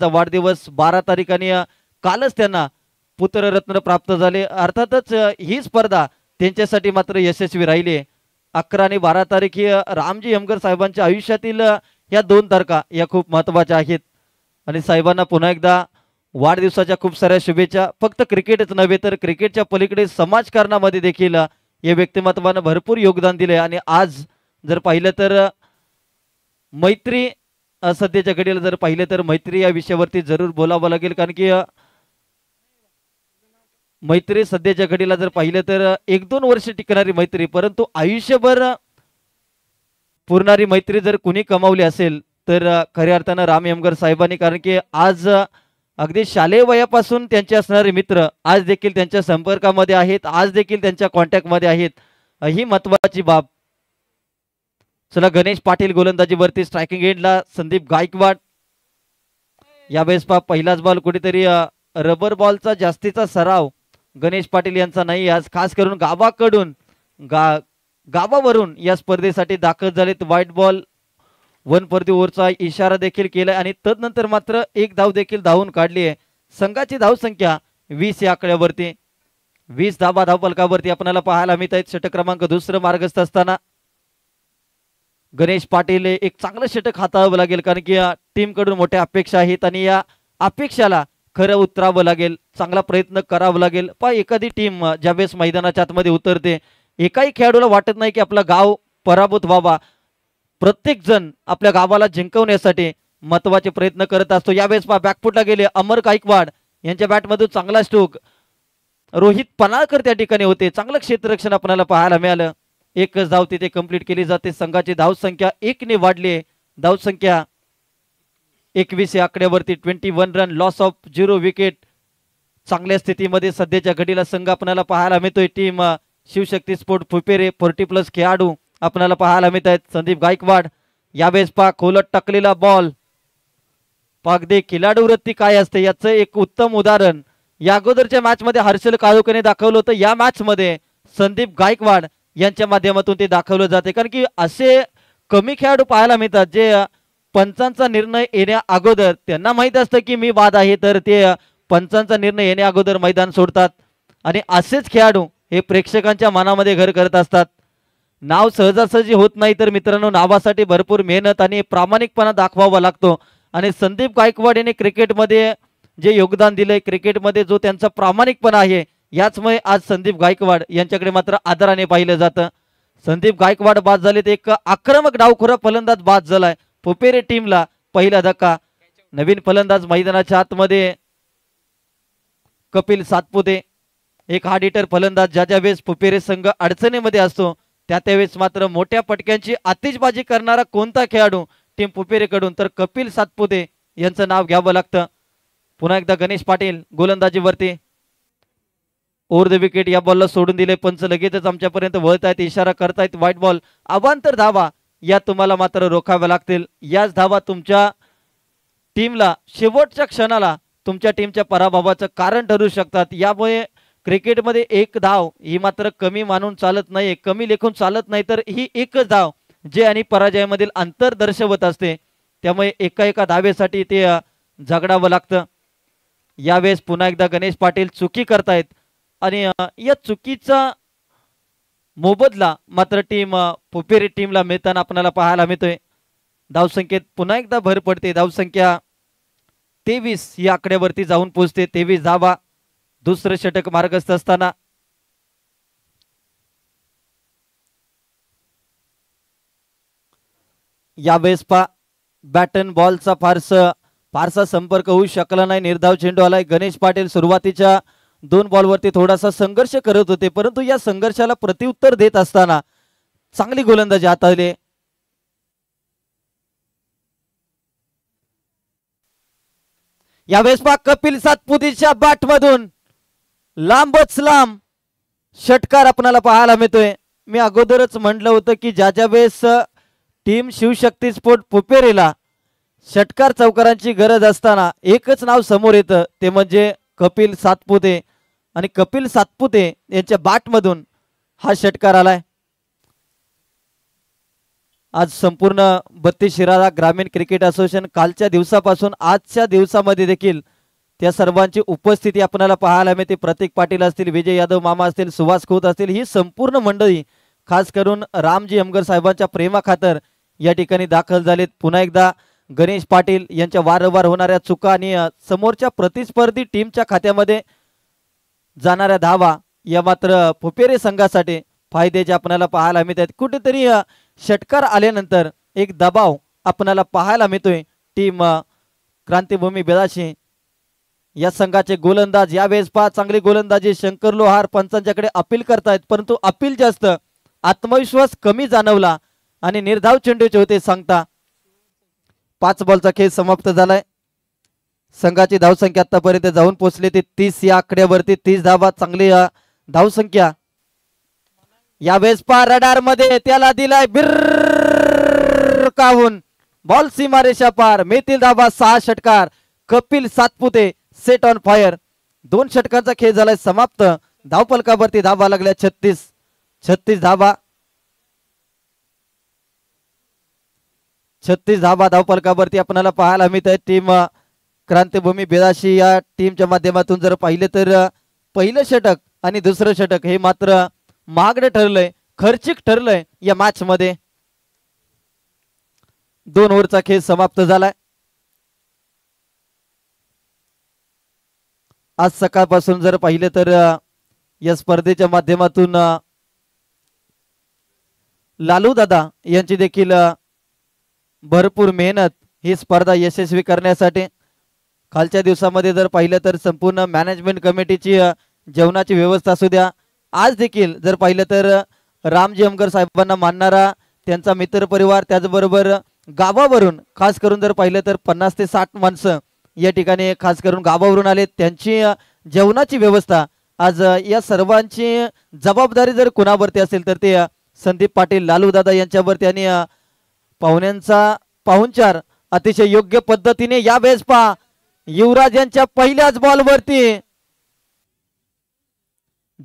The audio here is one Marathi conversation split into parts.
वाढदिवस 12 तारीखाने कालच त्यांना पुत्ररत्न प्राप्त झाले। अर्थातच ही स्पर्धा त्यांच्यासाठी मात्र यशस्वी राहिली। 11 आणि 12 तारीख ही रामजी हेमकर साहेबांच्या आयुष्यातील या 2 तारखा या खूप महत्त्वाच्या आहेत आणि साहेबांना पुन्हा एकदा वाढदिवसाच्या खूप साऱ्या शुभेच्छा। फक्त क्रिकेटच नव्हे तर क्रिकेटच्या पलीकडे समाजकारणामध्ये देखील या व्यक्तिमत्वाने भरपूर योगदान दिले आणि आज जर पाहिलं तर मैत्री सध्याच्या घडीला जर पाहिलं तर मैत्री या विषयावरती जरूर बोलावं लागेल, कारण की मैत्री सध्याच्या घडीला जर पाहिलं तर 1-2 वर्ष टिकणारी मैत्री, परंतु आयुष्यभर पुरणारी मैत्री जर कुणी कमावली असेल तर खऱ्या अर्थानं राम हेमकर साहेबांनी, कारण की आज अगदी शालेय वयापासून त्यांचे असणारे मित्र आज देखील त्यांच्या संपर्कामध्ये आहेत, आज देखील त्यांच्या कॉन्टॅक्टमध्ये आहेत, ही महत्वाची बाब। चला गणेश पाटील गोलंदाजीवरती, स्ट्रायकिंग एंडला संदीप गायकवाड। यावेळेस पहिलाच बॉल कुठेतरी रबर बॉलचा जास्तीचा सराव गणेश पाटील यांचा नाही, आज खास करून गावाकडून गावावरून या स्पर्धेसाठी दाखल झालेत। व्हाईट बॉल 1 फॉर द ओव्हरचा इशारा देखील केलाय आणि तदनंतर मात्र एक धाव देखील धावून काढली आहे। संघाची धावसंख्या 20 या आकड्यावरती, 20 धावा धावफलकावरती आपल्याला पाहायला मिळत आहेत। षटक क्रमांक 2 मार्गस्थ असताना गणेश पाटील एक चांगलं षटक हाताळावं लागेल, कारण की टीम कडून मोठ्या अपेक्षा आहेत आणि या अपेक्षाला खरं उतरावं लागेल, चांगला प्रयत्न करावा लागेल। एखादी टीम ज्यावेळेस मैदानाच्या आतमध्ये उतरते एकाही खेळाडूला वाटत नाही की आपला गाव पराभूत व्हावा, प्रत्येक जण आपल्या गावाला जिंकवण्यासाठी महत्वाचे प्रयत्न करत असतो। यावेळेस बॅकफुटला गेले अमर गायकवाड यांच्या बॅटमधून चांगला स्ट्रोक, रोहित पनाळकर त्या ठिकाणी होते, चांगलं क्षेत्ररक्षण आपल्याला पाहायला मिळालं। एकच धाव तिथे कंप्लीट केली जाते। संघाची धावसंख्या 1 ने वाढली, धावसंख्या 21 या आकड्यावरती, 21 रन, लॉस ऑफ 0 विकेट। चांगल्या स्थितीमध्ये सध्याच्या घडीला संघ आपल्याला पाहायला मिळतोय। टीम शिवशक्ती स्पोर्ट फुपेरे 40+ खेळाडू आपल्याला पाहायला मिळत आहेत। संदीप गायकवाड यावेळेस खोलत टाकलेला बॉल, अगदी खिलाडू वृत्ती काय असते याचं एक उत्तम उदाहरण या अगोदरच्या मॅच मध्ये हर्षल काळुकने दाखवलं होतं। या मॅच मध्ये संदीप गायकवाड यांच्या माध्यमातून ते दाखवलं जाते, कारण की असे कमी खेळाडू पाहायला मिळतात जे पंचांचा निर्णय येण्या अगोदर त्यांना माहित असतं की मी बाद आहे, तर ते पंचांचा निर्णय येण्या अगोदर मैदान सोडतात आणि असेच खेळाडू हे प्रेक्षकांच्या मनामध्ये घर करत असतात। नाव सहजासहजी होत नाही, तर मित्रांनो नावासाठी भरपूर मेहनत आणि प्रामाणिकपणा दाखवावा लागतो आणि संदीप गायकवाड यांनी क्रिकेटमध्ये जे योगदान दिले, क्रिकेटमध्ये जो त्यांचा प्रामाणिकपणा आहे, याचमुळे आज संदीप गायकवाड यांच्याकडे मात्र आदराने पाहिलं जातं। संदीप गायकवाड बाद झाले, ते एक आक्रमक डावखुरा फलंदाज बाद झालाय। फुपेरे टीमला पहिला धक्का, नवीन फलंदाज मैदानाच्या आतमध्ये कपिल सातपुते, एक हार्ड हिटर फलंदाज। ज्या वेळेस फुपेरे संघ अडचणीमध्ये असतो त्यावेळेस मात्र मोठ्या पटक्यांची आतिषबाजी करणारा कोणता खेळाडू टीम फुपेरेकडून, तर कपिल सातपुते यांचं नाव घ्यावं लागतं। पुन्हा एकदा गणेश पाटील गोलंदाजीवरती, ओव्हर द विकेट या बॉलला सोडून दिले। पंच लगेचच आमच्यापर्यंत वळत आहेत, इशारा करतायत व्हाईट बॉल। अवांतर धावा या तुम्हाला मात्र रोखाव्या लागतील, याच धावा तुमच्या टीमला शेवटच्या क्षणाला तुमच्या टीमच्या पराभवाचं कारण ठरू शकतात। यामुळे क्रिकेटमध्ये एक धाव ही मात्र कमी मानून चालत नाही, कमी लेखून चालत नाही, तर ही एकच धाव जे आणि पराजयामधील अंतर दर्शवत असते, त्यामुळे एका धावेसाठी ते झगडावं लागतं। यावेळेस पुन्हा एकदा गणेश पाटील चुकी करतायत आणि या चुकीचा मोबदला मात्र टीम फुपेरे टीमला मिळताना आपल्याला पाहायला मिळतोय। धावसंख्येत पुन्हा एकदा भर पडते, धावसंख्या 23 या आकड्यावरती जाऊन पोहोचते। 23 धावा, दुसरं षटक मार्गस्थ असताना यावेळेस बॅटन बॉलचा फारसा संपर्क होऊ शकला नाही, निर्धाव चेंडू आलाय। गणेश पाटील सुरुवातीच्या 2 बॉलवरती थोडासा संघर्ष करत होते, परंतु या संघर्षाला प्रत्युत्तर देत असताना चांगली गोलंदाजी हाताळली। यावेळेस कपिल सातपुतेच्या बॅट मधून लांबच लांब षटकार आपल्याला पाहायला मिळतोय। मी अगोदरच म्हटलं होतं की ज्या वेळेस टीम शिवशक्ती स्पोर्ट फुपेरेला षटकार चौकारांची गरज असताना एकच नाव समोर येतं, ते म्हणजे कपिल सातपुते आणि कपिल सातपुते यांच्या बॅट मधून हा षटकार आलाय। आज संपूर्ण बत्तीस शिराळा ग्रामीण क्रिकेट असोसिएशन कालच्या दिवसापासून आजच्या दिवसामध्ये देखील त्या सर्वांची उपस्थिती आपल्याला पाहायला मिळते. प्रतीक पाटील असतील, विजय यादव मामा असतील, सुभाष खोत असतील, ही संपूर्ण मंडळी खास करून रामजी अमगर साहेबांच्या प्रेमाखातर या ठिकाणी दाखल झालेत. पुन्हा एकदा गणेश पाटील यांच्या वारंवार होणाऱ्या चुका आणि समोरच्या प्रतिस्पर्धी टीमच्या खात्यामध्ये जाणाऱ्या धावा या मात्र पुपेरे संघासाठी फायद्याचे आपल्याला पाहायला मिळतात. कुठेतरी षटकार आल्यानंतर एक दबाव आपल्याला पाहायला मिळतोय. टीम क्रांतिभूमी बेदाशी या संघाचे गोलंदाज यावेळेस पहा चांगली गोलंदाजी शंकर लोहार पंचांच्याकडे अपील करतायत, परंतु अपील जास्त आत्मविश्वास कमी जाणवला आणि निर्धाव चेंडूचे होते सांगता. 5 बॉलचा खेळ समाप्त झालाय. संघाची धावसंख्या आतापर्यंत जाऊन पोहोचली ती 30 या आकड्यावरती. 30 धावा चांगली धावसंख्या. यावेळेस पहा रडार मध्ये त्याला दिलाय बिरकावून बॉल सीमारेषा पार. मिळतील धावा 6 षटकार. Kapil Satpute set on fire. 2 षटकांचा खेळ झालाय समाप्त. धावफलकावरती धावा लागल्या 36 धावा. 36 धावा धावफलकावरती आपल्याला पाहायला मिळत आहे. टीम क्रांतिभूमी बेदाशी या टीमच्या माध्यमातून जर पाहिलं तर पहिलं षटक आणि दुसरं षटक हे मात्र महागडं ठरलंय, खर्चिक ठरलंय या मॅच मध्ये. 2 ओव्हरचा खेळ समाप्त झालाय. आज सकाळपासून जर पाहिलं तर या स्पर्धेच्या माध्यमातून लालू दादा यांची देखील भरपूर मेहनत ही स्पर्धा यशस्वी करण्यासाठी. कालच्या दिवसामध्ये जर पाहिलं तर संपूर्ण मॅनेजमेंट कमिटीची जेवणाची व्यवस्था असू द्या, आज देखील जर पाहिलं तर रामजी अमगर साहेबांना मानणारा त्यांचा मित्र परिवार, त्याचबरोबर गावावरून खास करून जर पाहिलं तर 50 ते 60 माणसं या ठिकाणी खास करून गावावरून आले. त्यांची जेवणाची व्यवस्था आज या सर्वांची जबाबदारी जर कुणावरती असेल तर ते संदीप पाटील लालू दादा यांच्यावरती. आणि पाहुण्यांचा पाहुणचार अतिशय योग्य पद्धतीने यावेळेस पहा युवराज यांच्या पहिल्याच बॉलवरती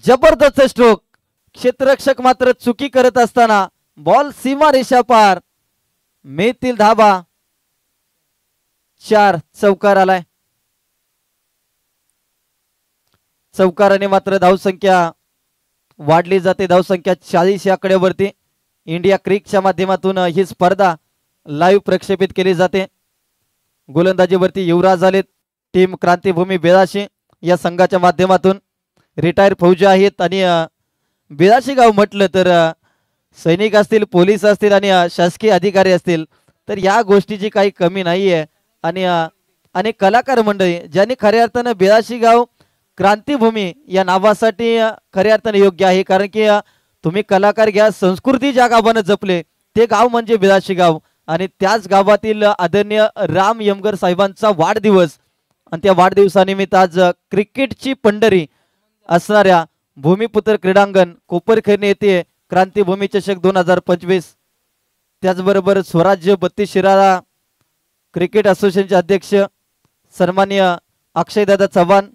जबरदस्त स्ट्रोक. क्षेत्ररक्षक मात्र चुकी करत असताना बॉल सीमा रेषा पार. मिळतील धावा 4. चौकार आलाय. चौकाराने मात्र धावसंख्या वाढली जाते. धावसंख्या 40 या आकड्यावरती. इंडिया क्रिकच्या माध्यमातून ही स्पर्धा लाईव्ह प्रक्षेपित केली जाते. गोलंदाजीवरती युवराज आलेत. टीम क्रांतिभूमी बेदाशी या संघाच्या माध्यमातून रिटायर फौजी आहेत. आणि बेदाशी गाव म्हटलं तर सैनिक असतील, पोलीस असतील आणि शासकीय अधिकारी असतील तर या गोष्टीची काही कमी नाहीये. आणि कलाकार मंडळी ज्यांनी खऱ्या अर्थानं बेदाशी गाव क्रांतिभूमी या नावासाठी खऱ्या अर्थाने योग्य आहे. कारण की तुम्ही कलाकार घ्या, संस्कृती ज्या गावानं जपले ते गाव म्हणजे बेदाशी गाव. आणि त्याच गावातील आदरणीय राम यमगर साहेबांचा वाढदिवस आणि त्या वाढदिवसानिमित्त आज क्रिकेटची पंढरी असणाऱ्या भूमिपुत्र क्रीडांगण कोपरखैरणे येथे क्रांतिभूमी चषक 2025, त्याचबरोबर स्वराज्य 32 शिराळा क्रिकेट असोसिएशनचे अध्यक्ष सन्माननीय अक्षयदादा चव्हाण.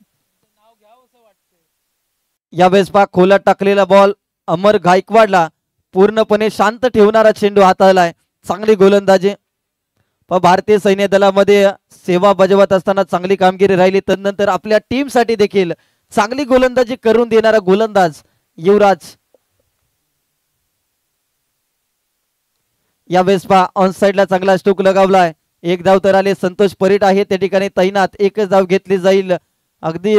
यावेळेस पहा खोलात टाकलेला बॉल अमर गायकवाडला पूर्णपणे शांत ठेवणारा चेंडू हाताळलाय. चांगली गोलंदाजी. भारतीय सैन्य दलामध्ये सेवा बजावत असताना चांगली कामगिरी राहिली. तदनंतर आपल्या टीम साठी देखील चांगली गोलंदाजी करून देणारा गोलंदाज युवराज. यावेळेस पहा ऑन साइडला चांगला स्ट्रोक लगावलाय. 1 धाव तर आले. संतोष परीट आहे त्या ठिकाणी तैनात. 1च धाव घेतली जाईल. अगदी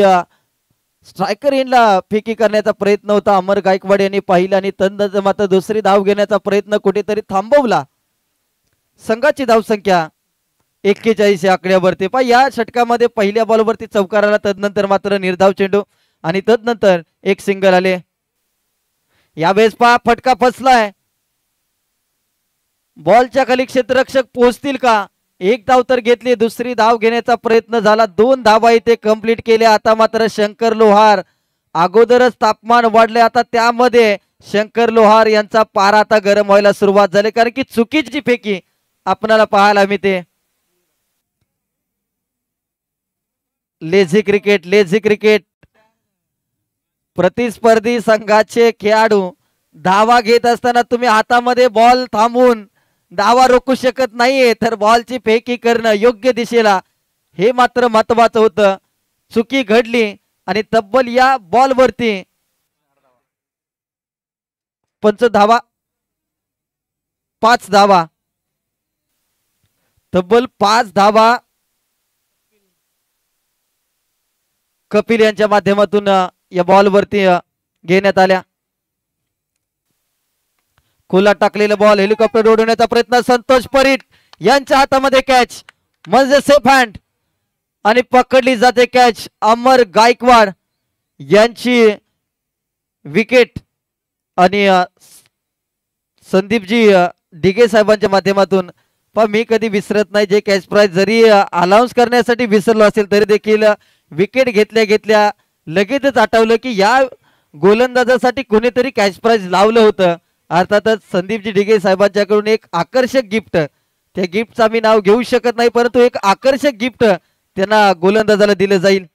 स्ट्रायकर एंडला फेकी करण्याचा प्रयत्न होता अमर गायकवाड यांनी पाहिलं आणि तदनंतर मात्र दुसरी धाव घेण्याचा प्रयत्न कुठेतरी थांबवला. संघाची धावसंख्या 41 या आकड्यावरती. पहा या षटकामध्ये पहिल्या बॉलवरती चौकार आला, तदनंतर मात्र निर्धाव चेंडू आणि तदनंतर एक सिंगल आले. यावेळेस पहा फटका फसलाय. बॉलच्या खाली क्षेत्ररक्षक पोहोचतील का? 1 धाव तर घेतली. दुसरी धाव घेण्याचा प्रयत्न झाला. 2 धावा इथे कंप्लीट केल्या. आता मात्र शंकर लोहार अगोदरच तापमान वाढले. आता त्यामध्ये शंकर लोहार यांचा पारा आता गरम व्हायला सुरुवात झाली, कारण की चुकीची फेकी आपल्याला पाहायला मिळते. लेझी क्रिकेट प्रतिस्पर्धी संघाचे खेळाडू धावा घेत असताना तुम्ही हातामध्ये बॉल थांबवून धावा रोखू शकत नाहीये तर बॉलची फेकी करणं योग्य दिशेला हे मात्र महत्वाचं होतं. चुकी घडली आणि तब्बल या बॉलवरती 5 धावा, 5 धावा, तब्बल 5 धावा कपिल यांच्या माध्यमातून या बॉलवरती घेण्यात आल्या. खुला टाकलेला बॉल हेलिकॉप्टर उडवण्याचा प्रयत्न, संतोष परीट यांच्या हातामध्ये कॅच, म्हणजे सेफ हँड आणि पकडली जाते कॅच. अमर गायकवाड यांची विकेट आणि संदीपजी डिगे साहेबांच्या माध्यमातून मी कधी विसरत नाही जे कॅच प्राइज जरी अनाउन्स करण्यासाठी विसरलो असेल तरी देखील विकेट घेतल्या घेतल्या लगेचच आठवलं की या गोलंदाजासाठी कोणीतरी कॅच प्राइज लावलं होतं. अर्थातच संदीपजी डिगे साहेबांच्याकडून एक आकर्षक गिफ्ट, त्या गिफ्टचं आम्ही नाव घेऊ शकत नाही परंतु एक आकर्षक गिफ्ट त्यांना गोलंदाजाला दिलं जाईल.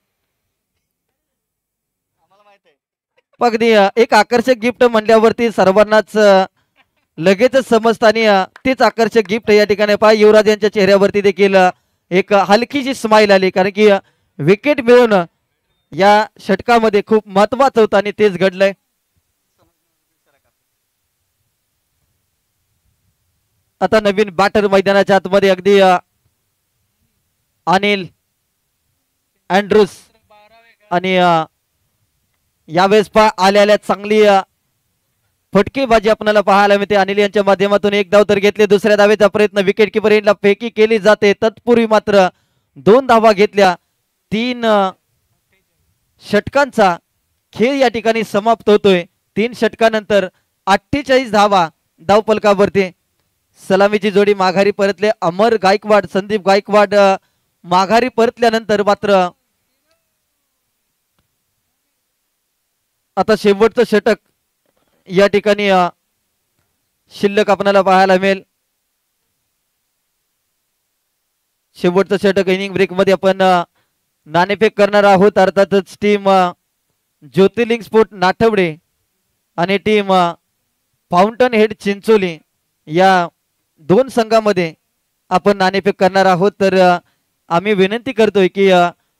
अगदी एक आकर्षक गिफ्ट म्हणल्यावरती सर्वांनाच लगेचच समजतं आणि तेच आकर्षक गिफ्ट या ठिकाणी पहा युवराज यांच्या चेहऱ्यावरती देखील एक हलकीशी स्माइल आली कारण की विकेट मिळवून या षटकामध्ये खूप महत्वाचं होतं आणि तेच घडलंय. आता नवीन बॅटर मैदानाच्या आतमध्ये अगदी अनिल अँड्रूस आणि यावेळेस आलेल्या चांगली फटकेबाजी आपल्याला पाहायला मिळते. अनिल यांच्या माध्यमातून एक धाव तर घेतले, दुसऱ्या धावेचा प्रयत्न विकेट किपर यांना फेकी केली जाते. तत्पूर्वी मात्र 2 धावा घेतल्या. 3 षटकांचा खेळ या ठिकाणी समाप्त होतोय. 3 षटकानंतर 48 धावा धावफलकावरती. सलामीची जोडी माघारी परतले अमर गायकवाड, संदीप गायकवाड माघारी परतल्यानंतर मात्र आता शेवटचं षटक या ठिकाणी शिल्लक आपल्याला पाहायला मिळेल. शेवटचं षटक इनिंग ब्रेक मध्ये आपण नाणेफेक करणार आहोत. अर्थातच टीम ज्योतिर्लिंग स्पोर्ट नाठवडे आणि टीम फाउंटन हेड चिंचोली या 2 संघामध्ये आपण नाणेफेक करणार आहोत. तर आम्ही विनंती करतोय की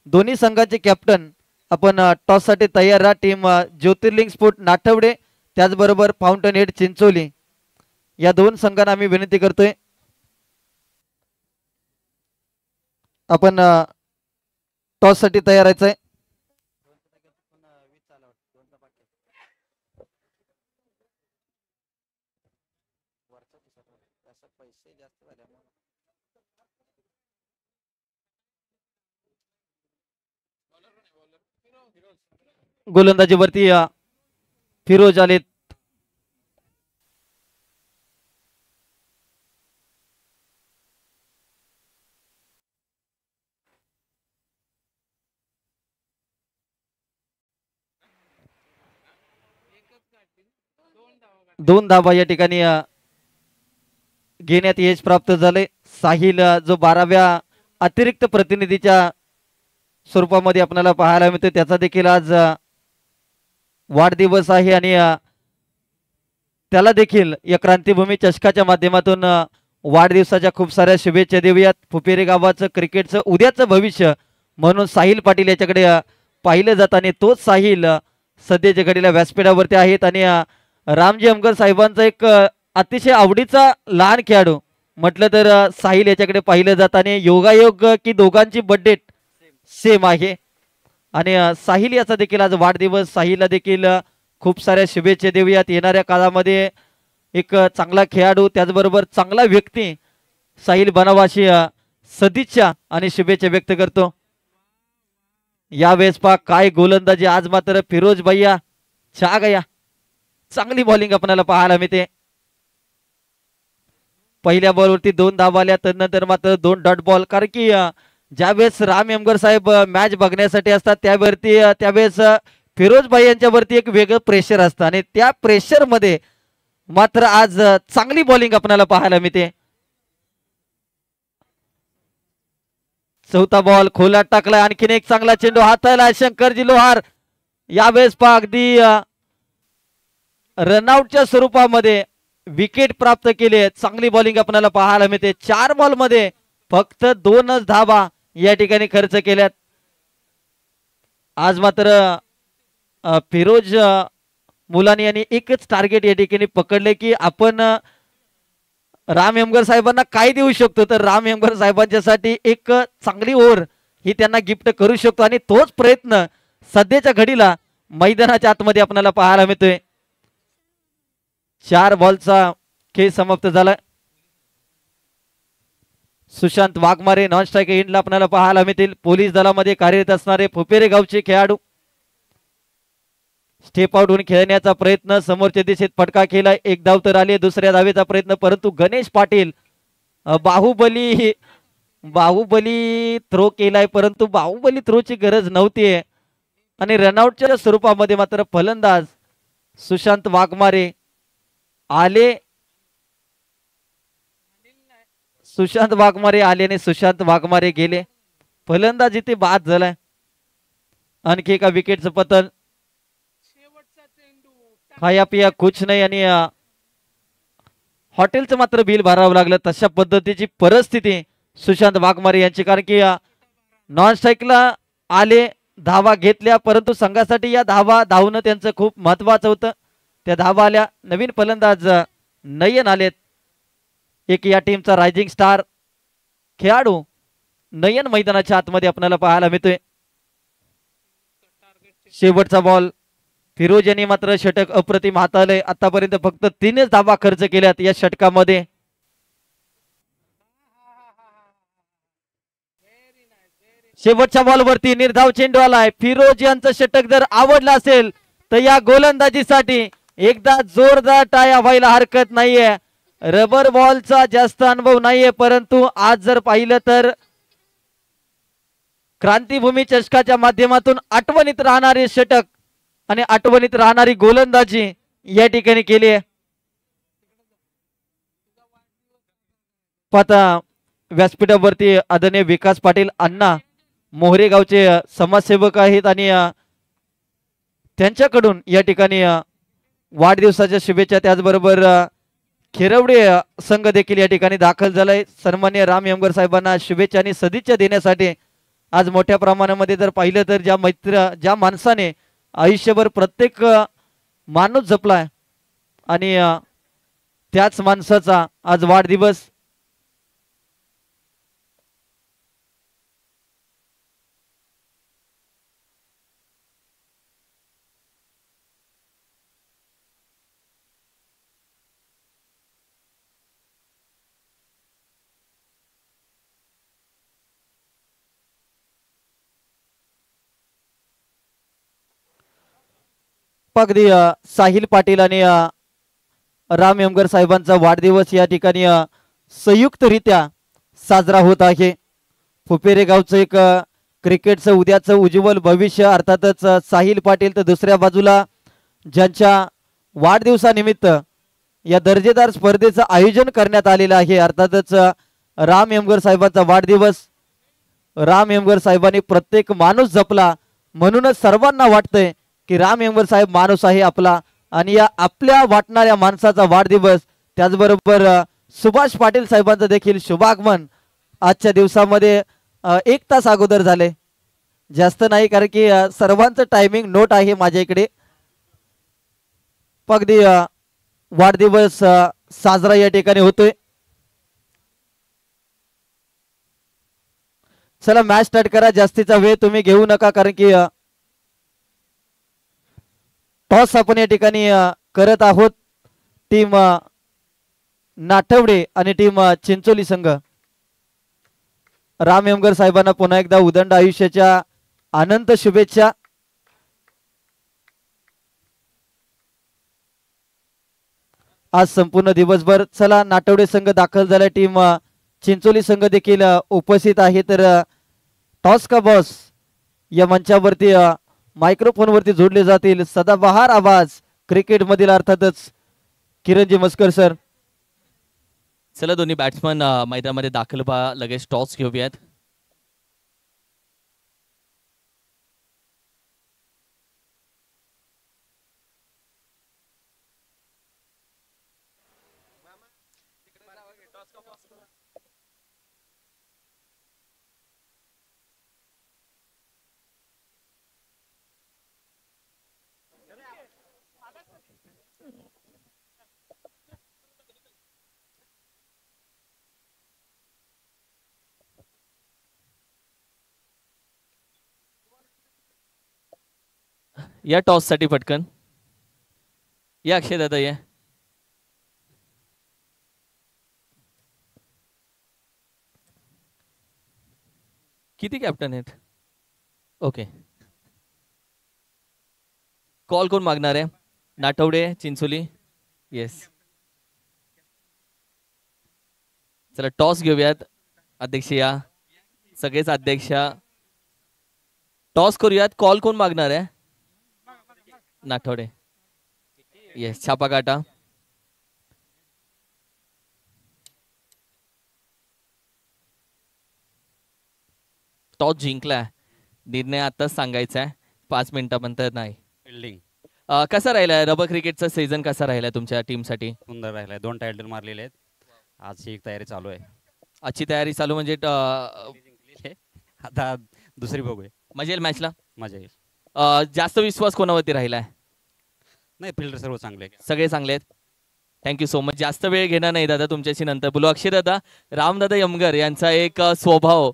दोन्ही संघाचे कॅप्टन आपण टॉस साठी तयार राहा. टीम ज्योतिर्लिंग स्पोर्ट नाठवडे त्याचबरोबर फाउंटन हेड चिंचोली या 2 संघांना आम्ही विनंती करतोय आपण टॉस साठी तयार राहायचंय. गोलंदाजीवरती फिरोज आलेत. दोन धावा या ठिकाणी घेण्यात यश प्राप्त झाले. साहिल जो 12व्या अतिरिक्त प्रतिनिधीच्या स्वरूपामध्ये आपल्याला पाहायला मिळतो त्याचा देखील आज वाढदिवस आहे आणि त्याला देखील या क्रांतिभूमी चषकाच्या माध्यमातून वाढदिवसाच्या खूप साऱ्या शुभेच्छा देऊयात. फुपेरे गावाचं क्रिकेटचं उद्याचं भविष्य म्हणून साहिल पाटील याच्याकडे पाहिलं जात आणि तोच साहिल सध्याच्या घडीला व्यासपीठावरती आहेत आणि रामजी अमगर साहेबांचा एक अतिशय आवडीचा लहान खेळाडू म्हटलं तर साहिल याच्याकडे पाहिलं जात आणि योगायोग की दोघांची बर्थडे सेम आहे आणि साहिल याचा देखील आज वाढदिवस. साहिलला देखील खूप साऱ्या शुभेच्छा देऊयात. येणाऱ्या काळामध्ये एक चांगला खेळाडू त्याचबरोबर चांगला व्यक्ती साहिल बनावाशी सदिच्छा आणि शुभेच्छा व्यक्त करतो. यावेळेस पा काय गोलंदाजी आज मात्र फिरोज भैया छा गया. चांगली बॉलिंग आपल्याला पाहायला मिळते. पहिल्या बॉलवरती 2 धावा आल्या त्यानंतर मात्र 2 डॉट बॉल. कारण की ज्यावेळेस राम एमगर साहेब मॅच बघण्यासाठी असतात त्यावेळेस फिरोज भाई यांच्यावरती एक वेगळं प्रेशर असतं आणि त्या प्रेशर मध्ये मात्र आज चांगली बॉलिंग आपल्याला पाहायला मिळते. चौथा बॉल खोलात टाकलाय. आणखीन एक चांगला चेंडू हाताला शंकरजी लोहार. यावेळेस पहा अगदी रनआउटच्या स्वरूपामध्ये विकेट प्राप्त केली आहे. चांगली बॉलिंग आपल्याला पाहायला मिळते. 4 बॉल मध्ये फक्त 2च धावा या ठिकाणी खर्च केल्यात. आज मात्र फिरोज मुलानी यांनी एकच टार्गेट या ठिकाणी पकडले की आपण राम हेमगर साहेबांना काय देऊ शकतो, तर राम हेमगर साहेबांच्यासाठी एक चांगली ओव्हर ही त्यांना गिफ्ट करू शकतो आणि तोच प्रयत्न सध्याच्या घडीला मैदानाच्या आतमध्ये आपल्याला पाहायला मिळतोय. 4 बॉलचा खेळ समाप्त झाला. सुशांत वाघमारे नॉन स्ट्राईक एंडला आपल्याला पाहायला मिळतील. पोलीस दलामध्ये कार्यरत असणारे फुपेरे गावचे खेळाडू. स्टेप आउट होऊन खेळण्याचा प्रयत्न, समोरच्या दिशेत फटका केलाय. एक धाव तर आली, दुसऱ्या धावेचा प्रयत्न, परंतु गणेश पाटील बाहुबली थ्रो केलाय, परंतु बाहुबली थ्रोची गरज नव्हती आणि रनआउटच्या स्वरूपामध्ये मात्र फलंदाज सुशांत वाघमारे आले. सुशांत वाघमारे आले आणि सुशांत वाघमारे गेले. फलंदाज इथे बाद झालाय. आणखी एका विकेटचं पतन. खाया पिया कुछ नाही आणि हॉटेलचं मात्र बिल भरावं लागलं. तशा पद्धतीची परिस्थिती सुशांत वाघमारे यांची, कारण की नॉन स्ट्राईकला आले, धावा घेतल्या, परंतु संघासाठी या धावा धावणं त्यांचं खूप महत्वाचं होतं. त्या धावा आल्या. नवीन फलंदाज नयन आलेत. एक या टीमचा रायझिंग स्टार खेळाडू नयन मैदानाच्या आतमध्ये आपल्याला पाहायला मिळतोय. शेवटचा बॉल. फिरोज यांनी मात्र षटक अप्रतिम हाताळले. आतापर्यंत फक्त 3च धावा खर्च केल्यात या षटकामध्ये. शेवटच्या बॉलवरती निर्धाव चेंडू आलाय. फिरोज यांचं षटक जर आवडलं असेल तर या गोलंदाजीसाठी एकदा जोरदार टाळ्या व्हायला हरकत नाहीये. रबर बॉलचा जास्त अनुभव नाहीये, परंतु आज जर पाहिलं तर क्रांतीभूमी चषकाच्या माध्यमातून आठवणीत राहणारे षटक आणि आठवणीत राहणारी गोलंदाजी या ठिकाणी केली आहे. पाहता व्यासपीठावरती आदरणीय विकास पाटील अण्णा मोहरे गावचे समाजसेवक आहेत आणि त्यांच्याकडून या ठिकाणी वाढदिवसाच्या शुभेच्छा. त्याचबरोबर खेरवडे संघ देखील या ठिकाणी दाखल झालाय. सन्मान्य राम हेमगर साहेबांना शुभेच्छा आणि सदिच्छा देण्यासाठी आज मोठ्या प्रमाणामध्ये जर पाहिलं तर ज्या माणसाने आयुष्यभर प्रत्येक माणूस जपलाय आणि त्याच माणसाचा आज वाढदिवस. अगदी साहिल पाटील आणि राम हेमगर साहेबांचा वाढदिवस या ठिकाणी संयुक्तरित्या साजरा होत आहे. फुपेरे गावचं एक क्रिकेटचं उद्याचं उज्ज्वल भविष्य अर्थातच साहिल पाटील, तर दुसऱ्या बाजूला ज्यांच्या वाढदिवसानिमित्त या दर्जेदार स्पर्धेचं आयोजन करण्यात आलेलं आहे अर्थातच राम हेमगर साहेबांचा वाढदिवस. राम हेमगर साहेबांनी प्रत्येक माणूस जपला, म्हणूनच सर्वांना वाटतंय की राम हेमगर साहेब माणूस आहे आपला आणि या आपल्या वाटणाऱ्या माणसाचा वाढदिवस. त्याचबरोबर सुभाष पाटील साहेबांचं देखील शुभागमन आजच्या दिवसामध्ये 1 तास अगोदर झाले, जास्त नाही, कारण की सर्वांचं टायमिंग नोट आहे माझ्या इकडे. अगदी वाढदिवस साजरा या ठिकाणी होतोय. चला मॅच स्टार्ट करा. जास्तीचा वेळ तुम्ही घेऊ नका, कारण की टॉस आपण या ठिकाणी करत आहोत. टीम नाठवडे आणि टीम चिंचोली संघ. राम हेमगर साहेबांना पुन्हा एकदा उदंड आयुष्याच्या अनंत शुभेच्छा. आज संपूर्ण दिवसभर. चला नाठवडे संघ दाखल झाला. टीम चिंचोली संघ देखील उपस्थित आहे. तर टॉस का बॉस या मंचावरती मायक्रोफोन वरती जोडले जातील. सदाबहार आवाज क्रिकेट मधील अर्थातच किरणजी मस्कर सर. चला दोन्ही बॅट्समन मैदानामध्ये दाखल व्हा. लगेच टॉस घेऊयात. या टॉस साठी पटकन या अक्षय दादा या. किती कॅप्टन आहेत? ओके. कॉल कोण मागणार आहे? नाटवडे, चिंचोली. येस. चला टॉस घेऊयात. अध्यक्ष या, सगळेच अध्यक्ष. टॉस करूयात. कॉल कोण मागणार आहे? नाठवडे. येस. छापा काटा. टॉस जिंकलाय. निर्णय आताच सांगायचा आहे. 5 मिनिटापर्यंत नाही. फिल्डिंग कसा राहिलाय रबर क्रिकेटचा सीझन? कसा राहिलाय तुमच्या टीमसाठी? सुंदर राहिलाय. 2 टायटल मारलेले आहेत. आजची एक तयारी चालू आहे. आजची तयारी चालू म्हणजे आता दुसरी बघूया. मजा येईल मॅचला. मजा येईल. जास्त विश्वास कोणावरती राहिलाय? नाही, फिल्डर सर्व चांगले आहेत. सगळे चांगले आहेत. Thank you so much. जास्त वेळ घेणार नाही दादा, तुमच्याशी नंतर बोलू. अक्षय दादा, रामदादा यमगर यांचा एक स्वभाव,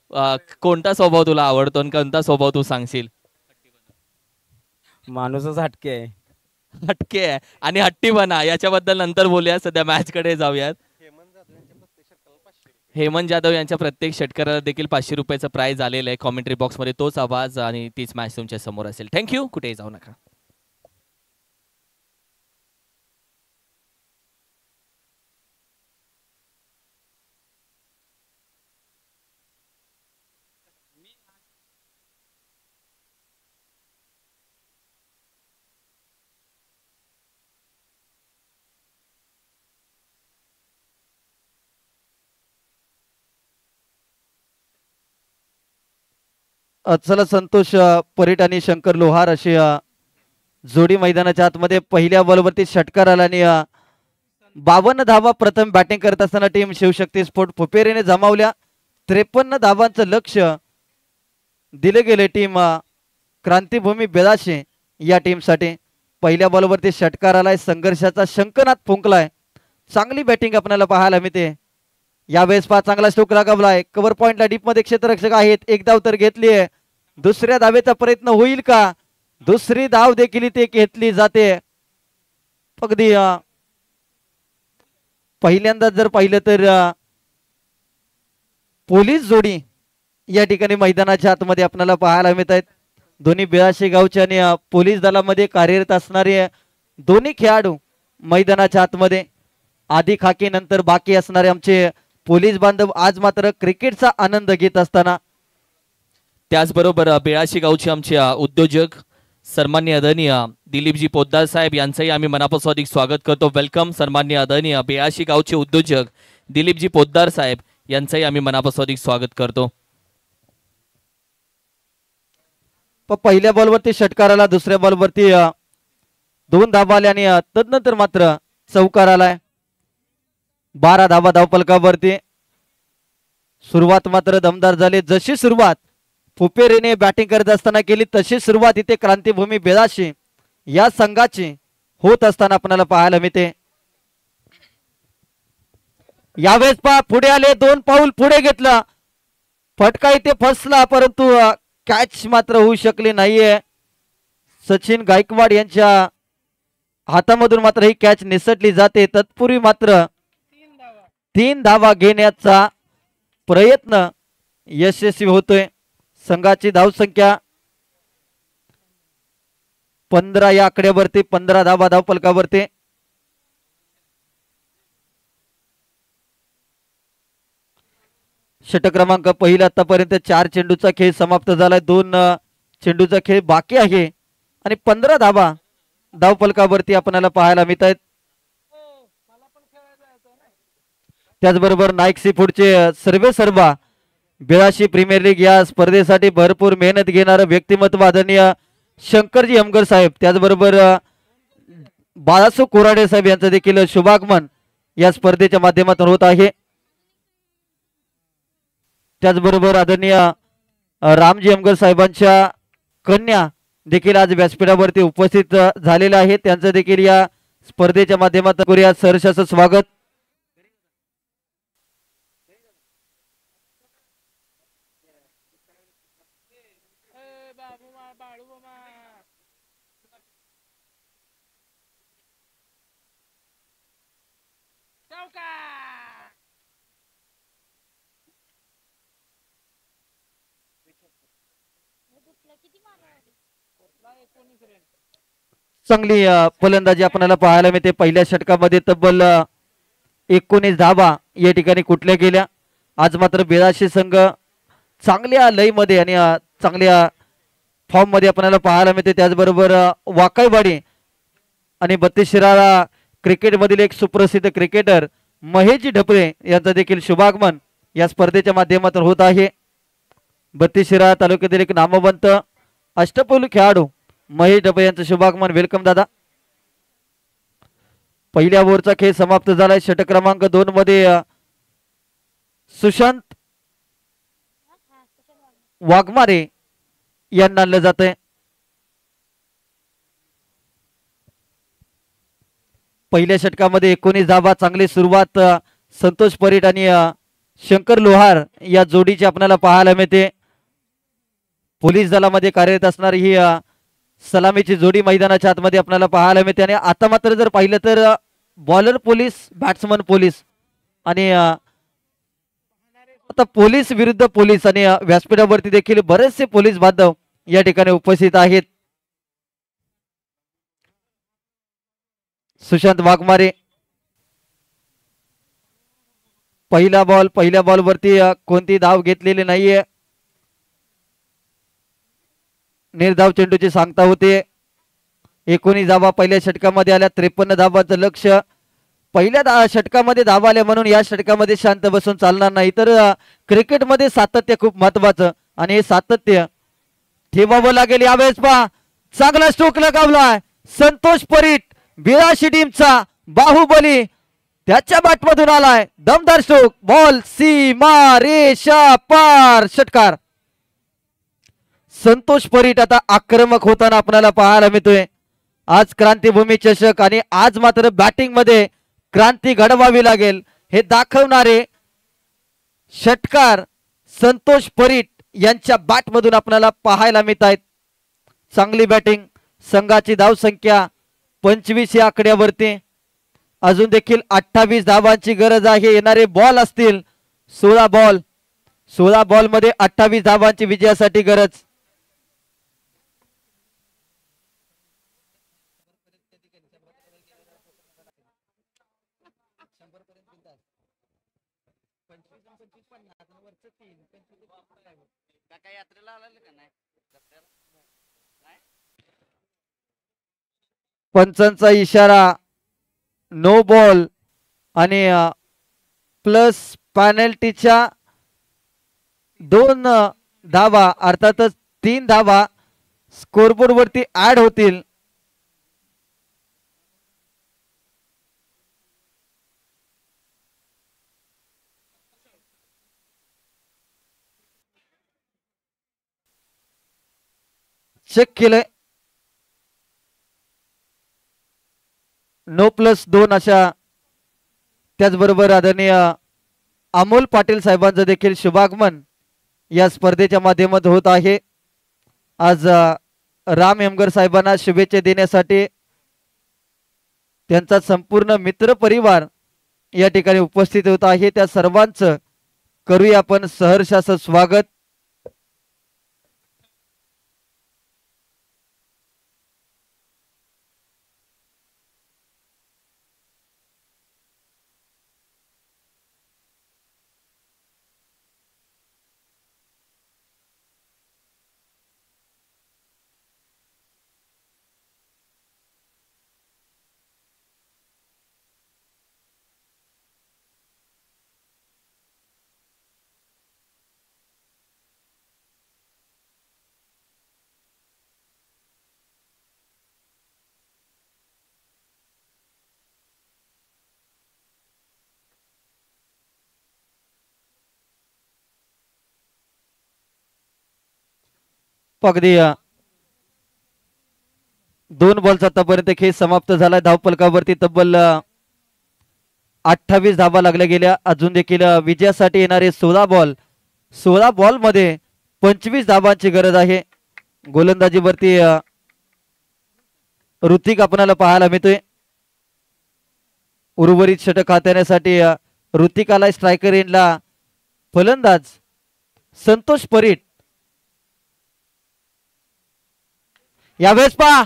कोणता स्वभाव तुला आवडतो आणि कोणता स्वभाव तू सांगशील? माणूसच हटके आहे. हटके आहे आणि हट्टीपणा, याच्याबद्दल नंतर बोलूया. सध्या मॅच कडे जाऊयात. हेमंत जाधव यांच्या प्रत्येक षटकाराला देखील 500 रुपयाचं प्राइज आलेलं आहे. कॉमेंट्री बॉक्स मध्ये तोच आवाज आणि तीच मॅच तुमच्या समोर असेल. थँक्यू. कुठेही जाऊ नका. चला संतोष परीट आणि शंकर लोहार अशी जोडी मैदानाच्या आतमध्ये पहिल्या बॉलवरती षटकार आला आणि 52 धावा प्रथम बॅटिंग करत असताना टीम शिवशक्ती स्पोर्ट फुपेरीने जमावल्या. 53 धावांचं लक्ष दिले गेले टीम क्रांतिभूमी बेदाशे या टीमसाठी. पहिल्या बॉलवरती षटकार आलाय. संघर्षाचा शंखनाद फुंकलाय. चांगली बॅटिंग आपल्याला पाहायला मिळते. यावेळेस चांगला स्ट्रोक लगावलाय. कव्हर पॉइंटला डीप मध्ये क्षेत्ररक्षक आहेत. एक धाव तर घेतली आहे. दुसऱ्या धावेचा प्रयत्न होईल का? दुसरी धाव देखील ते घेतली जाते. अगदी पहिल्यांदा जर पाहिलं तर पोलीस जोडी या ठिकाणी मैदानाच्या आतमध्ये आपल्याला पाहायला मिळत आहेत. दोन्ही बेळाशी गावच्या आणि पोलीस दलामध्ये कार्यरत असणारे दोन्ही खेळाडू मैदानाच्या आतमध्ये. आधी खाकी नंतर बाकी असणारे आमचे पोलीस बांधव आज मात्र क्रिकेटचा आनंद घेत असताना. त्याचबरोबर बेळाशी गावचे आमचे उद्योजक सन्माननीय आदरणीय दिलीपजी पोद्दार साहेब यांचंही आम्ही मनापासून अधिक स्वागत करतो. वेलकम. सन्माननीय आदरणीय बेळाशी गावचे उद्योजक दिलीपजी पोद्दार साहेब यांचंही आम्ही मनापासून अधिक स्वागत करतो. पहिल्या बॉलवरती षटकाराला, दुसऱ्या बॉलवरती 2 धावा आल्या आणि तदनंतर मात्र चौकार आलाय. 12 धावा धावफलकावरती. सुरुवात मात्र दमदार झाली. जशी सुरुवात फुपेरीने बॅटिंग करत असताना केली तशी सुरुवात इथे क्रांतिभूमी बेदाशी या संघाची होत असताना आपल्याला पाहायला मिळते. यावेळेस पुढे आले. 2 पाऊल पुढे घेतला. फटका इथे फसला परंतु कॅच मात्र होऊ शकली नाहीये. सचिन गायकवाड यांच्या हातामधून मात्र ही कॅच निसटली जाते. तत्पूर्वी मात्र 3 धावा घेण्याचा प्रयत्न यशस्वी होतोय. संघाची धावसंख्या 15 या आकड्यावरती. 15 धावा धावफलकावरती. षटक क्रमांक पहिला. आतापर्यंत 4 चेंडूचा खेळ समाप्त झालाय. 2 चेंडूचा खेळ बाकी आहे आणि 15 धावा धावफलकावरती आपल्याला पाहायला मिळत आहेत. त्याचबरोबर नाईक सी फूडचे सर्वेसर्वा बेळाशी प्रीमियर लीग या स्पर्धेसाठी भरपूर मेहनत घेणारं व्यक्तिमत्व आदरणीय शंकरजी यमगर साहेब, त्याचबरोबर बाळासो कोराडे साहेब यांचं देखील शुभागमन या स्पर्धेच्या माध्यमातून होत आहे. त्याचबरोबर आदरणीय रामजी यमगर साहेबांच्या कन्या देखील आज व्यासपीठावरती उपस्थित झालेल्या आहेत. त्यांचं देखील या स्पर्धेच्या माध्यमातून करूया सहर्षाचं स्वागत. चांगली फलंदाजी आपल्याला पाहायला मिळते. पहिल्या षटकामध्ये तब्बल 19 धावा या ठिकाणी कुठल्या गेल्या. आज मात्र बेराशी संघ चांगल्या लयमध्ये आणि चांगल्या फॉर्म मध्ये आपल्याला पाहायला मिळते. त्याचबरोबर वाकाईवाडी आणि 32 शिराळा क्रिकेट मधील एक सुप्रसिद्ध क्रिकेटर महेशजी ढपळे यांचं देखील शुभागमन या स्पर्धेच्या माध्यमातून होत आहे. 32 शिराळा तालुक्यातील एक नामवंत अष्टपैलू खेळाडू महेश ढपळे यांचं शुभागमन. वेलकम दादा. पहिल्या ओव्हरचा खेळ समाप्त झालाय. षटक क्रमांक 2 मध्ये सुशांत वाघमारे यांना आणलं जात आहे. पहिल्या षटकामध्ये 19 धावा. चांगली सुरुवात संतोष परीट आणि शंकर लोहार या जोडीची आपल्याला पाहायला मिळते. पोलीस दलामध्ये कार्यरत असणारी ही सलामीची जोडी मैदानाच्या आतमध्ये आपल्याला पाहायला मिळते. आणि आता मात्र जर पाहिलं तर बॉलर पोलीस, बॅट्समन पोलीस आणि आता पोलीस विरुद्ध पोलीस आणि व्यासपीठावरती देखील बरेचसे पोलीस बांधव या ठिकाणी उपस्थित आहेत. सुशांत वाघमारे पहिल्या बॉल वरती कोणती धाव घेतलेली नाहीये. निर्धाव चेंडूची सांगता होते. 19 धावा पहिल्या षटकामध्ये आल्या. 53 धावांचं लक्ष. पहिल्या षटकामध्ये धावा आल्या म्हणून या षटकामध्ये शांत बसून चालणार नाही. तर क्रिकेटमध्ये सातत्य खूप महत्वाचं आणि हे सातत्य ठेवावं लागेल. यावेळेस पहा चांगला स्ट्रोक लगावलाय संतोष परीट. 82 टीमचा बाहुबली त्याच्या बॅटमधून आलाय. दमदार स्ट्रोक. बॉल सीमा रेषा पार. षटकार. संतोष परीट आता आक्रमक होताना आपल्याला पाहायला मिळतोय. आज क्रांतीभूमी चषक आणि आज मात्र बॅटिंग मध्ये क्रांती घडवावी लागेल हे दाखवणारे षटकार संतोष परीट यांच्या बॅटमधून आपल्याला पाहायला मिळत आहेत. चांगली बॅटिंग. संघाची धाव संख्या 25 या आकड्यावरती. अजून देखील 28 धावांची गरज आहे. येणारे बॉल असतील 16 बॉल. 16 बॉल मध्ये 28 धावांची विजयासाठी गरज. पंचांचा इशारा. नो बॉल आणि प्लस पॅनल्टीच्या 2 धावा अर्थातच 3 धावा स्कोरबोर्ड वरती ऍड होतील. चेक केलंय. नो प्लस 2 अशा. त्याचबरोबर आदरणीय अमोल पाटील साहेबांचं देखील शुभागमन या स्पर्धेच्या माध्यमातून होत आहे. आज राम हेमगर साहेबांना शुभेच्छा देण्यासाठी त्यांचा संपूर्ण मित्र परिवार या ठिकाणी उपस्थित होत आहे. त्या सर्वांचं करूया आपण सहर्षाचं स्वागत. अगदी 2 बॉलचा आतापर्यंत खेळ समाप्त झाला. धावफलकावरती तब्बल 28 धाबा लागल्या गेल्या. अजून देखील विजयासाठी येणारे 16 बॉल मध्ये 25 धाबांची गरज आहे. गोलंदाजीवरती ऋतिक आपल्याला पाहायला मिळतोय. उर्वरित षटक हाताळण्यासाठी ऋतिक आलाय स्ट्रायकर एंडला. फलंदाज संतोष परीट. यावेळेस पहा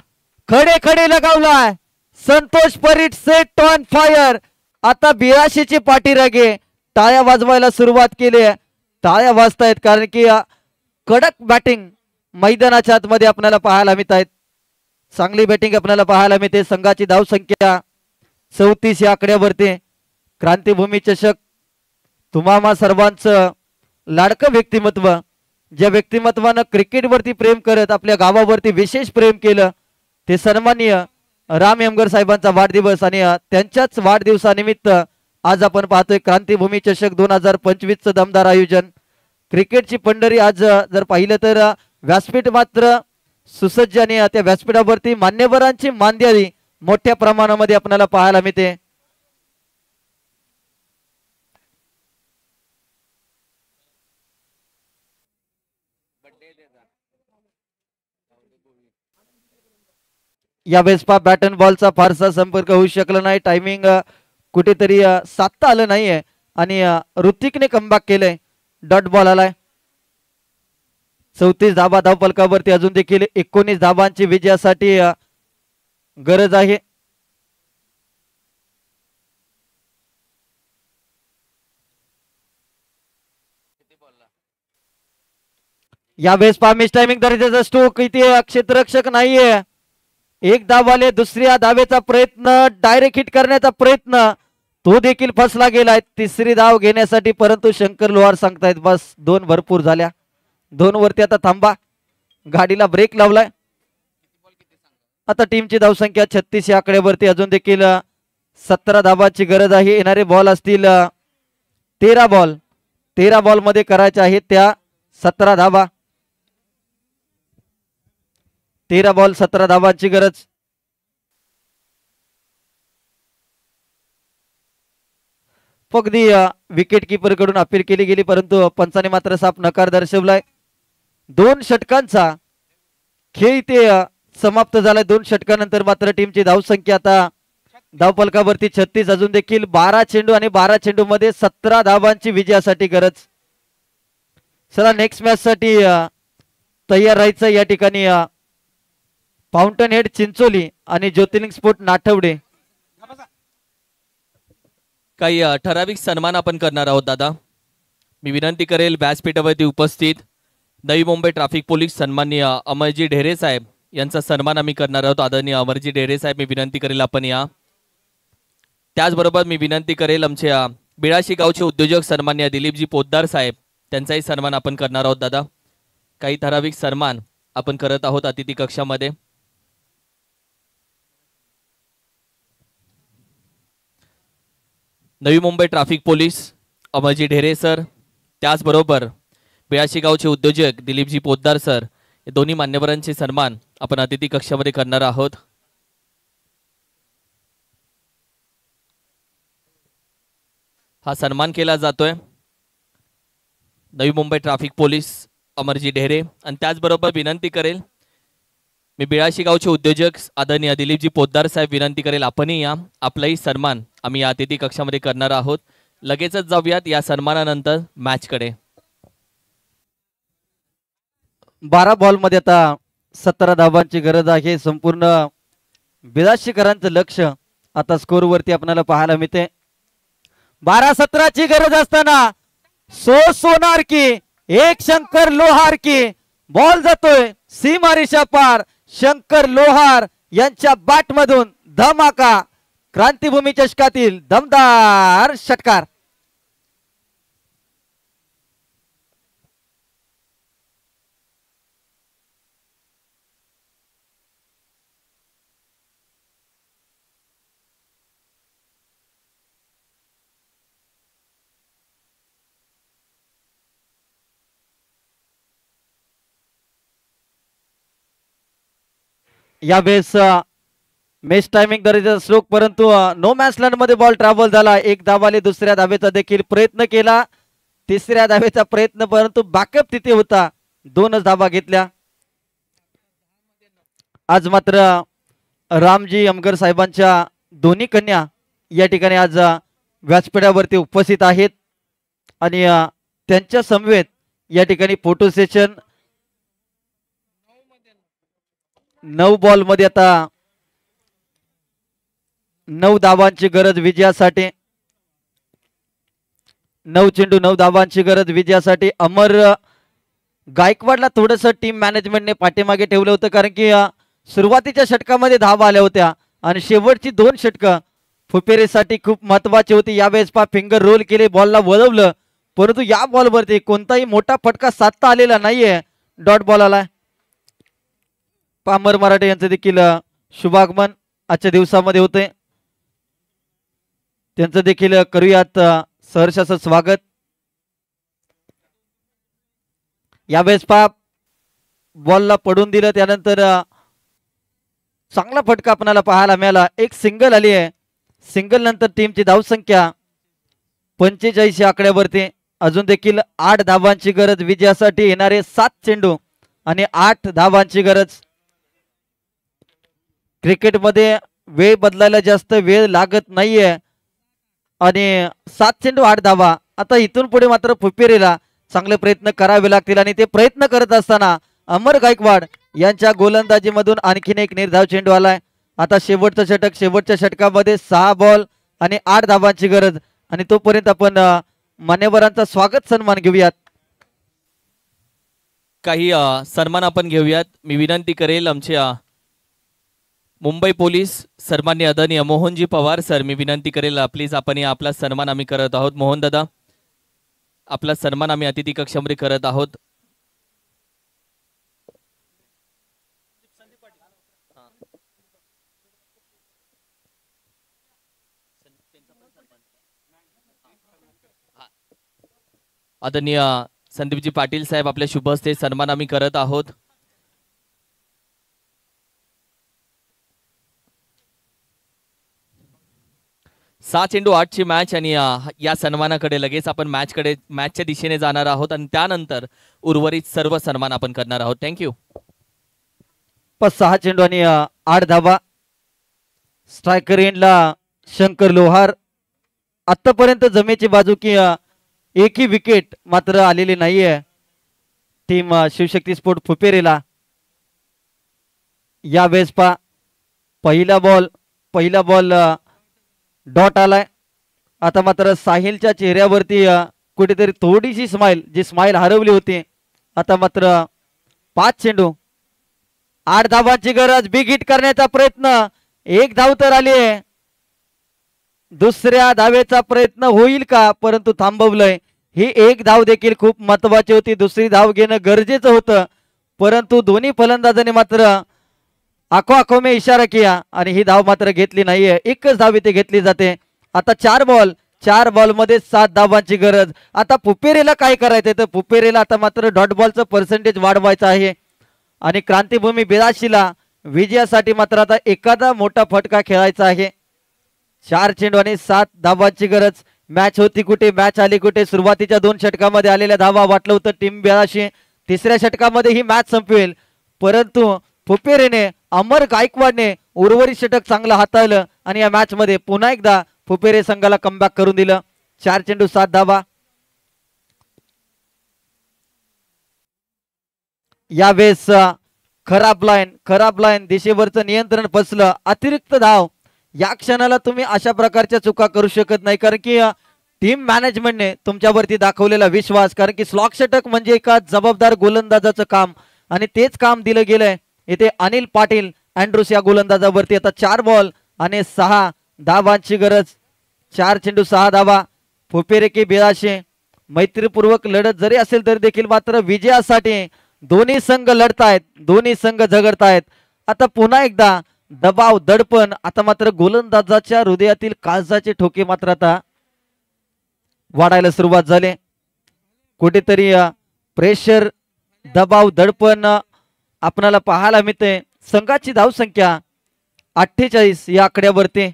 खडे खडे लगावलाय Santosh Parit. Set on fire. आता 82 ची पाठीरागे टाळ्या वाजवायला सुरुवात केली आहे. टाळ्या वाजतायत कारण की कडक बॅटिंग मैदानाच्या आतमध्ये आपल्याला पाहायला मिळत आहेत. चांगली बॅटिंग आपल्याला पाहायला मिळते. संघाची धावसंख्या 34 या आकड्यावरती. क्रांतीभूमी चषक तुम्हा सर्वांचं लाडकं व्यक्तिमत्व, ज्या व्यक्तिमत्वानं क्रिकेटवरती प्रेम करत आपल्या गावावरती विशेष प्रेम केलं, ते सन्माननीय राम यमगर साहेबांचा वाढदिवस आणि त्यांच्याच वाढदिवसानिमित्त आज आपण पाहतोय क्रांतीभूमी चषक 2025 चं दमदार आयोजन. क्रिकेटची पंढरी आज जर पाहिलं तर व्यासपीठ मात्र सुसज्ज आणि त्या व्यासपीठावरती मान्यवरांची मानद्यारी मोठ्या प्रमाणामध्ये आपल्याला पाहायला मिळते. या वेळेस पा बॅट अँड बॉलचा फारसा संपर्क होऊ शकला नाही. टायमिंग कुठेतरी साधता आलं नाहीये आणि ऋतिकने कमबॅक केलंय. डॉट बॉल आलाय. 34 धाबा धावफलकावरती. अजून देखील 19 धाबांची विजयासाठी गरज आहे. यावेळेस पहा मिस टायमिंग दर्जाचा स्ट्रोक. इथे क्षेत्ररक्षक नाहीये. एक धावाले दुसऱ्या धावेचा प्रयत्न, डायरेक्ट हिट करण्याचा प्रयत्न, तो देखील फसला गेलाय. तिसरी धाव घेण्यासाठी परंतु शंकर लोहार सांगतायत बस 2 भरपूर झाल्या. 2 वरती आता थांबा. गाडीला ब्रेक लावलाय. आता टीमची धावसंख्या 36 या आकड्यावरती. अजून देखील 17 धाबाची गरज आहे. येणारे बॉल असतील 13 बॉल. 13 बॉल मध्ये करायचे आहेत त्या 17 धाबा. 13 बॉल 17 धाबांची गरज. अगदी विकेट किपर कडून अपील केली गेली परंतु पंचाने मात्र साफ नकार दर्शवलाय. 2 षटकांचा खेळ इथे समाप्त झालाय. 2 षटकानंतर मात्र टीमची धावसंख्या आता धावफलकावरती 36. अजून देखील 12 चेंडू आणि 12 चेंडू मध्ये 17 धाबांची विजयासाठी गरज. चला नेक्स्ट मॅच साठी तयार राहायचं. या ठिकाणी फाउंटन हेड चिंचोली आणि ज्योतिर्लिंग स्पोर्ट नाठवडे काही ठराविक सन्मान आपण करणार आहोत दादा. मी विनंती करेल व्यासपीठावरती उपस्थित नवी मुंबई ट्रॅफिक पोलीस सन्माननीय अमरजी ढेरे साहेब यांचा सन्मान आम्ही करणार आहोत. आदरणीय अमरजी ढेरे साहेब, मी विनंती करेल आपण या. त्याचबरोबर मी विनंती करेल आमच्या बिळाशी गावचे उद्योजक सन्माननीय दिलीपजी पोद्दार साहेब, त्यांचाही सन्मान आपण करणार आहोत दादा. काही ठराविक सन्मान आपण करत आहोत अतिथी कक्षामध्ये. Navi Mumbai traffic police Amarji Dhere sir, त्याचबरोबर बिळाशी गावचे उद्योजक दिलीपजी पोद्दार सर, हे दोन्ही मान्यवरांचे सन्मान आपण अतिथी कक्षामध्ये करणार आहोत. हा सन्मान केला जातोय नवी मुंबई ट्रॅफिक पोलीस अमरजी ढेरे. आणि त्याचबरोबर विनंती करेल मी बिळाशी गावचे उद्योजक आदरणीय दिलीपजी पोद्दार साहेब, विनंती करेल आपणही या. आपलाही सन्मान आम्ही या अतिथी कक्षामध्ये करणार आहोत. लगेचच जाऊयात या सन्मानानंतर मॅच कडे. 12 बॉल मध्ये आता 17 धाबांची गरज आहे. संपूर्ण बिराशीकरांचं लक्ष आता स्कोर वरती आपल्याला पाहायला मिळते. 12-17 ची गरज असताना सोनार की एक शंकर लोहार की बॉल जातोय सीमारेषा पार. शंकर लोहार यांच्या बॅट मधून धमाका. क्रांतीभूमी चषकातील दमदार षटकार. यावेळेस मेस टायमिंग दर्जाचा स्ट्रोक, परंतु नो मॅच लँड मध्ये बॉल ट्रॅव्हल झाला. एक धावाले दुसऱ्या धावेचा देखील प्रयत्न केला, तिसऱ्या धावेचा प्रयत्न, परंतु बॅकअप तिथे होता. 2च धावा घेतल्या. आज मात्र रामजी अमगर साहेबांच्या दोन्ही कन्या या ठिकाणी आज व्यासपीठावरती उपस्थित आहेत आणि त्यांच्या समवेत या ठिकाणी फोटो सेशन 9 बॉल मध्ये आता 9 धावांची गरज विजयासाठी. 9 चेंडू 9 धावांची गरज विजयासाठी. अमर गायकवाडला थोडस टीम मॅनेजमेंटने पाठीमागे ठेवलं होतं, कारण की सुरुवातीच्या षटकामध्ये धावा आल्या होत्या आणि शेवटची 2 षटकं फुपेरेसाठी खूप महत्वाची होती. यावेळेस फिंगर रोल केले, बॉलला वळवलं, परंतु या बॉलवरती कोणताही मोठा फटका साधता आलेला नाहीये. डॉट बॉल आलाय. पामर मराठे यांचं देखील शुभागमन आजच्या दिवसामध्ये होते, त्यांचं देखील करूयात सहर्षाचं स्वागत. यावेळेस बॉलला पडून दिलं, त्यानंतर चांगला फटका आपल्याला पाहायला मिळाला. एक सिंगल आली आहे. सिंगल नंतर टीमची धावसंख्या 45 आकड्यावरती. अजून देखील 8 धावांची गरज विजयासाठी. येणारे 7 चेंडू आणि 8 धावांची गरज. क्रिकेटमध्ये वेळ बदलायला जास्त वेळ लागत नाहीये आणि 7 चेंडू 8 धावा. आता इथून पुढे मात्र फुपेरेला चांगले प्रयत्न करावे लागतील आणि ते प्रयत्न करत असताना अमर गायकवाड यांच्या गोलंदाजीमधून आणखीन एक निर्धाव चेंडू आलाय. आता शेवटचं षटक. शेवटच्या षटकामध्ये 6 बॉल आणि 8 धावांची गरज आणि तोपर्यंत आपण मान्यवरांचा स्वागत सन्मान घेऊयात. काही सन्मान आपण घेऊयात. मी विनंती करेल आमच्या मुंबई पोलीस सन्माननीय आदरणीय मोहनजी पवार सर, मी विनंती करेल प्लीज आपण आपला सन्मान आम्ही करत आहोत. मोहन दादा, आपला सन्मान आम्ही अतिथी कक्षामध्ये करत आहोत. आदरणीय संदीपजी पाटील साहेब, आपल्या शुभ हस्ते सन्मान आम्ही करत आहोत. सहा चेंडू 8ची मॅच आणि या सन्मानाकडे लगेच आपण मॅचच्या दिशेने जाणार आहोत आणि त्यानंतर उर्वरित सर्व सन्मान आपण करणार आहोत. थँक्यू. 6 चेंडू आणि 8 धावा. स्ट्रायकर एंडला शंकर लोहार. आतापर्यंत जमेची बाजू की एकही विकेट मात्र आलेली नाहीये टीम शिवशक्ती स्पोर्ट फुपेरेला. यावेळेस पहिला बॉल डॉट आलाय. आता मात्र साहिलच्या चेहऱ्यावरती कुठेतरी थोडीशी स्माइल हरवली होती. आता मात्र 5 चेंडू 8 धावांची गरज. बिग हिट करण्याचा प्रयत्न. 1 धाव तर आली आहे. दुसऱ्या धावेचा प्रयत्न होईल का, परंतु थांबवलंय. ही 1 धाव देखील खूप महत्वाची होती. दुसरी धाव घेणं गरजेचं होतं, परंतु दोन्ही फलंदाजांनी मात्र आखो में इशारा किया आणि ही धाव मात्र घेतली नाहीये. एकच धाव इथे घेतली जाते. आता 4 बॉल मध्ये 7 धावांची गरज. आता फुपेरेला काय करायचंय, तर फुपेरेला आता मात्र डॉट बॉलचं पर्सेंटेज वाढवायचं आहे आणि क्रांतिभूमी 82ला विजयासाठी मात्र आता एखादा मोठा फटका खेळायचा आहे. 4 चेंडू आणि 7 धावांची गरज. मॅच होती कुठे, मॅच आली कुठे. सुरुवातीच्या 2 षटकामध्ये आलेल्या धावा वाटलं होतं टीम 82 तिसऱ्या षटकामध्ये ही मॅच संपवेल, परंतु फुपेरेने अमर गायकवाडने उर्वरित षटक चांगलं हाताळलं आणि या मॅच मध्ये पुन्हा एकदा फुपेरे संघाला कमबॅक करून दिलं. 4 चेंडू 7 धावा. यावेळेस खराब लाईन दिशेवरचं नियंत्रण फसलं. अतिरिक्त धाव. या क्षणाला तुम्ही अशा प्रकारच्या चुका करू शकत नाही, कारण की टीम मॅनेजमेंटने तुमच्यावरती दाखवलेला विश्वास, कारण की स्लॉक षटक म्हणजे एका जबाबदार गोलंदाजाचं काम आणि तेच काम दिलं गेलंय. इथे अनिल पाटील अँड्रूस या गोलंदाजावरती. आता 4 बॉल आणि 6 धावांची गरज. 4 चेंडू 6 धावा. फुपेरे के 82 मैत्रीपूर्वक लढत जरी असेल तरी देखील मात्र विजयासाठी दोन्ही संघ लढतायत, दोन्ही संघ झगडतायत. आता पुन्हा एकदा दबाव, दडपण. आता मात्र गोलंदाजाच्या हृदयातील काळजाचे ठोके मात्र आता वाढायला सुरुवात झाली. कुठेतरी प्रेशर, दबाव, दडपण आपणाला पाहायला मिळते. संघाची धावसंख्या 48 या आकड्यावरती.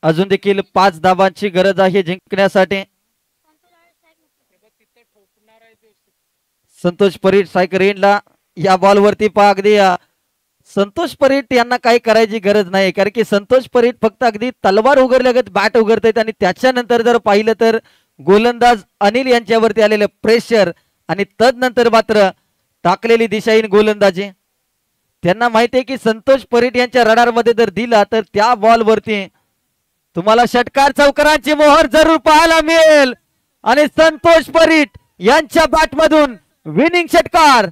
अजून देखील 5 धावांची गरज आहे जिंकण्यासाठी. संतोष परीट स्ट्रायकर एंडला. या बॉलवरती पहा अगदी संतोष परीट यांना काही करायची गरज नाही, कारण की संतोष परीट फक्त अगदी तलवार उघडल्यागत बॅट उघडतायत आणि त्याच्यानंतर जर पाहिलं तर गोलंदाज अनिल यांच्यावरती आलेलं प्रेशर आणि तदनंतर मात्र टाकलेली दिशाहीन गोलंदाजी. त्यांना माहिती आहे की संतोष परीट यांच्या रडारमध्ये जर दिला तर त्या बॉलवरती तुम्हाला षटकार चौकारांची मोहर जरूर पाहायला मिळेल आणि संतोष परीट यांच्या बॅटमधून विनिंग षटकार.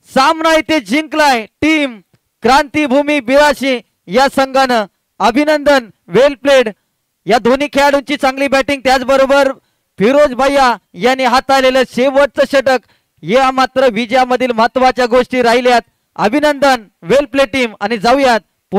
सामना इथे जिंकलाय टीम क्रांतीभूमी 82 या संघानं. अभिनंदन, वेल प्लेड. या दोन्ही खेळाडूंची चांगली बॅटिंग, त्याचबरोबर फिरोज भैया यांनी हाताळलेलं शेवटचं षटक, या मात्र विजयामधील महत्वाच्या गोष्टी राहिल्यात. अभिनंदन, वेल प्ले टीम. आणि जाऊयात